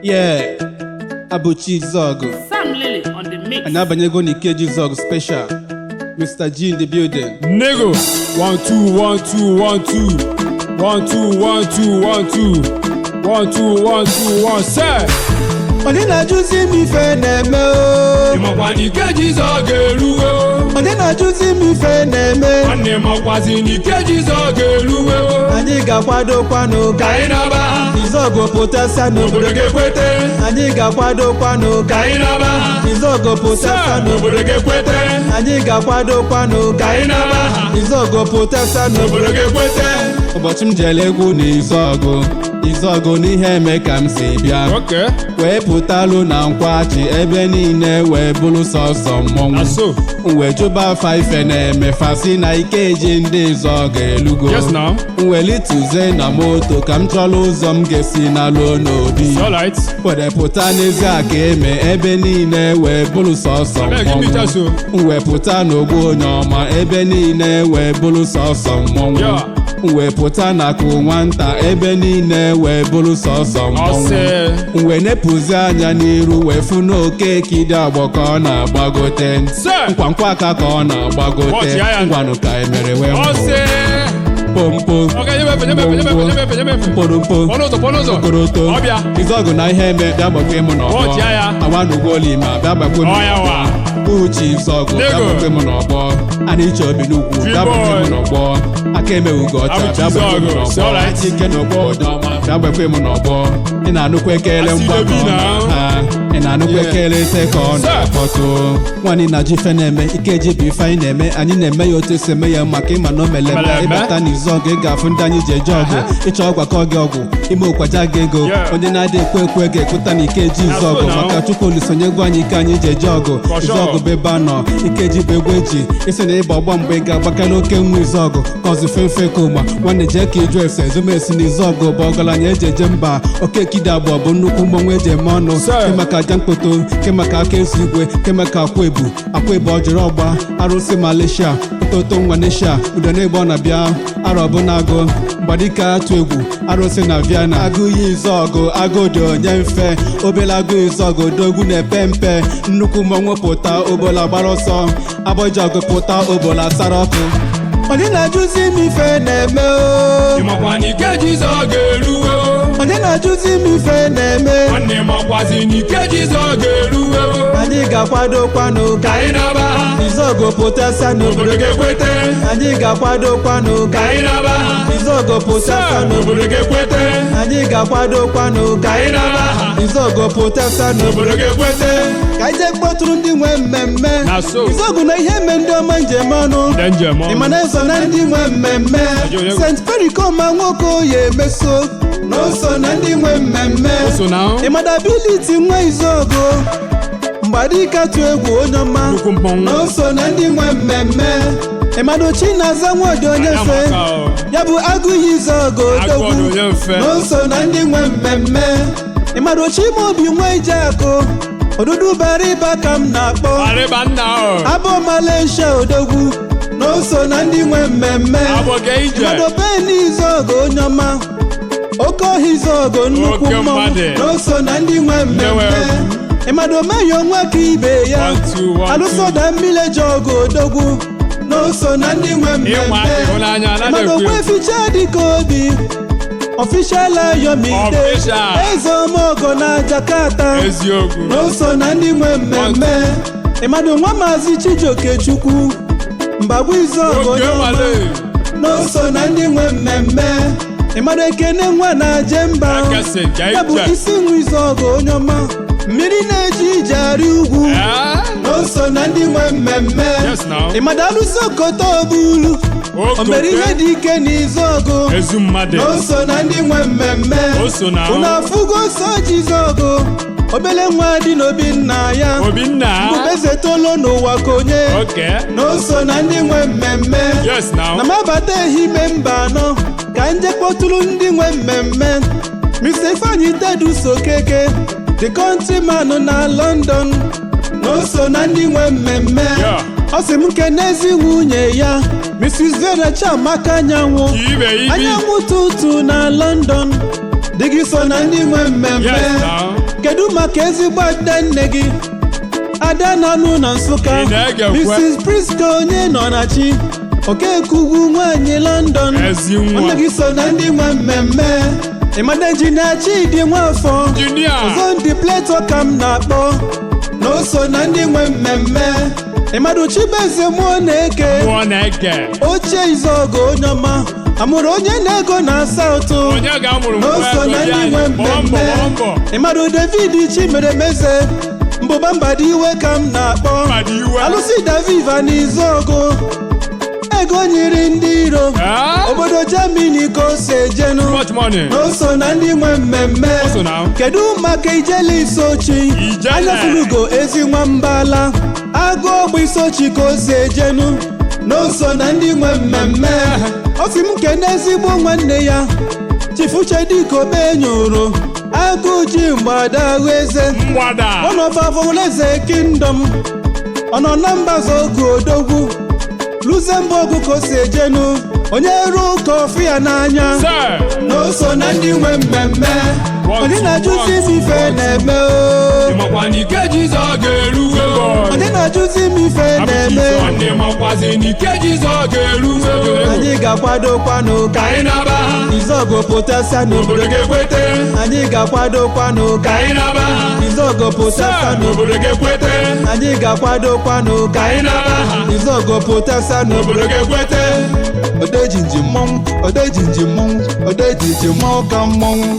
Yeah, Abuchi Izuogu. Sam Lily on the mix. And Abanyego Ikeji Izuogu special. Mr. G in the building. Nigga, 1 2 1 2 1 2 1 2 1 2 1 2 1 2 1 2 1 say. Onye na-ajụzi m ife na-eme o. Ịmakwa Ikeji Izuogu erugo. Onye na-ajụzi m ife na-eme. Nwanne makwazi Ikeji Izuogu erugo. Anyị ga-akwadokwanụ ka anyị naba. Izuogu pụtasa n'obodo ga-ekwete. Anyị ga-akwadokwanụ ka anyị naba. Izuogu pụtasa n'obodo ga-ekwete. Anyị ga-akwadokwanụ ka anyị naba. Izuogu pụtasa n'obodo ga-ekwete. Ụbọchị m jere egwu n'Izuogu. Izuogu n'ihe eme ka m si bịa. Wee pụtalụ na nkwachi ebe niile wee bụrụ sọsọ mmọnwụ. Wee jụba afa ife na-eme fasi na Ikeji ndị Izuogu elugo. Weli tuze na moto ka m chọrọ ụzọ m ga-esi n'alụ n'obi. Were pụta n'ezi aka eme ebe niile wee bụrụ sọsọ mmọnwụ. Wee pụta n'ogbu onye ọma ebe niile wee bụrụ sọsọ mmọnwụ. Wee pụta na kụ nwata ebe niile wee bụrụ sọsọ mmọnwụ. Wee nepụzi anya n'iru wee fụ n'okeke dị agbọ ka ọ na-agbagote. Nkwankwa aka ka ọ na-agbagote. Ngwanụ ka emere wee pompo mkpụrụmkpụ okoroto Izuogu na ihe eme bịa gbakwe m n'ọgbọ. Awanugwoli ma bịa gbakwe m n'ọgbọ. Uchi Izuogu bịa gbakwe m n'ọgbọ. Anicha Obiligbo bịa gbakwe m n'ọgbọ. Aka emeghị ọcha bịa gbakwe m n'ọgbọ. Chike n'ọgbọ ọdọma bịa gbakwe m n'ọgbọ. Ị na-anụkwa ekele mgbakọ ha. Ị na-anụkwa ekele ise ka ọ na-akpọtụ. Nwanne na jife na-eme Ikeji bụ ife anyị na-eme. Anyị na-eme ya otu esi eme ya maka ịma na o meleme. Ịbata n'Izuogu ị ga-afụ ndị anyị ji eje ọgwụ. Ịchọ ọgwakọ gị ọgwụ ime okwaja gị ego. Onye na-adị ekwe ga-ekwuta na Ikeji Izuogu maka Chukwu olisonyegwu anyị ike anyị ji eje ọgụ. Izuogu bụ ebe anọ Ikeji bụ egwu eji isi na ịba ọgbọ mgbe ị ga-agbakala oke nwa Izuogu kọzi fefe koma. Nwanne jee ka ịjụ ese ezumesi na Izuogu bụ ọgaranya eji eje mba. Okekide abụọ bụ nnukwu mmọnwụ eji eme ọnụ. Kemaka aja mkpoto kemaka aka ezi igwe kemaka akwa ebu ọ jiri ọgba arụsị Malaysia ụtọtọ nwa Nesha udo na-egbe ọ na-abịa arọ ọbụna agụ mgbadike atụ egwu arụsị na Viana. Agụiyi Izuogu agụdị onye mfe obele agụ Izuogu dogwu na-epe mpe. Nnukwu mmọnwụ pụta obola gbara ọsọ abọjọgụ pụta obola sara ọkụ. Onye na-ajụzi m ife na-eme o. Ịmakwa Ikeji Izuogu erugo. Onye na-ajụzi m ife na-eme. Nwanne makwazi Ikeji Izuogu erugo. Anyị ga-akwadokwanụ ka anyị naba. Izuogu pụtasa n'obodo ga-ekwete. Anyị ga-akwadokwanụ ka anyị naba. Izuogu pụtasa n'obodo ga-ekwete. Anyị ga-akwadokwanụ ka anyị naba. Izuogu pụtasa n'obodo ga-ekwete. Ka anyị jee kpọtụrụ ndị nwe mmemme. Izuogu na ihe eme ndị ọma njem ọnụ. Ịma na eso na ndị nwe mmemme. St. Pericoma nwoke oyi emeso n'oso na ndị nwe mmemme. Ịmada ability nwa Izuogu mgbadike atụ egwu onye ọma n'oso na ndị nwe mmemme. Ịmada Chinaza nwodi onye mfe ya bụ Agụiyi Izuogu odogwu n'oso na ndị nwe mmemme. Ịmada Chimaobi nwa Ijeakụ odudu bara ịba ka m na-akpọ abụ Malaysia odogwu n'oso na ndị nwe mmemme. Ịmada Beni Izuogu onye ọma oke ọhịa Izuogu nnukwu mmọnwụ n'oso na ndị nwe mmemme. Ịmada Omeyo nwa ka ibe ya alụsoda mmiri Izuogu odogwu n'oso na ndị nwe mmemme. Ịmada Ogbueficha dịka obi Official Ayomide Eze Omogo na Jakarta n'oso na ndị nwe mmemme. Ịmada nwa Maazị Chijioke Chukwu Mbagbu Izuogu onye ọma n'oso na ndị nwe mmemme. Ịmada Ekene nwa na Jemba ya bụ isi nwa Izuogu onye ọma mmiri na-eji ije arị ugwu n'oso na ndị nwe mmemme. Ịmada alụsị Okoto Obulu o mere ihe dị ike n'Izuogu n'oso na ndị nwe mmemme. Unu afụgo so Izuogu obele nwa dị n'obi nna ya mbubeze tolo n'ụwa konye n'oso na ndị nwe mmemme. Na mabata ehime mba anọ ka nje kpọtụrụ ndị nwe mmemme. Mr. Ifeanyi Teduso Okeke the countryman na London n'oso na ndị nwe mmemme. Ọ sị m kenezi nwunye ya Mrs. Vera Chamaka Anyanwụ Anyanwụ Tutu na London dị gị so na ndị nwe mmemme. kedu maka ezigbo ada nne gị ada nọ n'ụlọ Nsụka Mrs. Priska onye nọ na chi Okekugwu nwanyị London nne gị so na ndị nwe mmemme ịmada injinia Chidi Nwafọ ọzọ ndị Plato ka m na-akpọ na o so na ndị nwe mmemme ịmadu Chibeze mụọ na-eke Oche Izuogu onye ọma amụrụ onye na-ego na South na o so na ndị nwe mmemme ịmadu David Chimeremeze mbụba Mbadiwe ka m na-akpọ alụsị David Izuogu ego nyiri ndị iro obodo Germany ka o si ejenu na o so na ndị nwe mmemme kedu maka Ijele Isochi anya Erugo ezi nwambala agụ ogbe Isochi ka o si ejenu na o so na ndị nwe mmemme o si m kene ezigbo nwanne ya Chifu Chediko Benyoro agụ ji mgbada ahụ eze ọnọfavọleze Kingdom ọnọ na Mbazogu Odogwu Luxembourg ka o si ejenu onye ruo kọfị ya n'anya na o so na ndị nwe mmemme onye na-ajụzi m ife na-eme Ikeji zọga Erugo onye na-ajụzi m ife na-eme anyị ga-akwadokwanụ ka anyị naba Izuogu pụtasịa n'obodo ga-ekwete anyị ga-akwadokwanụ ka anyị naba Izuogu pụtasịa n'obodo ga-ekwete anyị ga-akwadokwanụ ka anyị naba Izuogu pụtasịa n'obodo ga-ekwete odejinji mmọnwụ odejinji mmọnwụ odejinji mmọnwụ ka mmọnwụ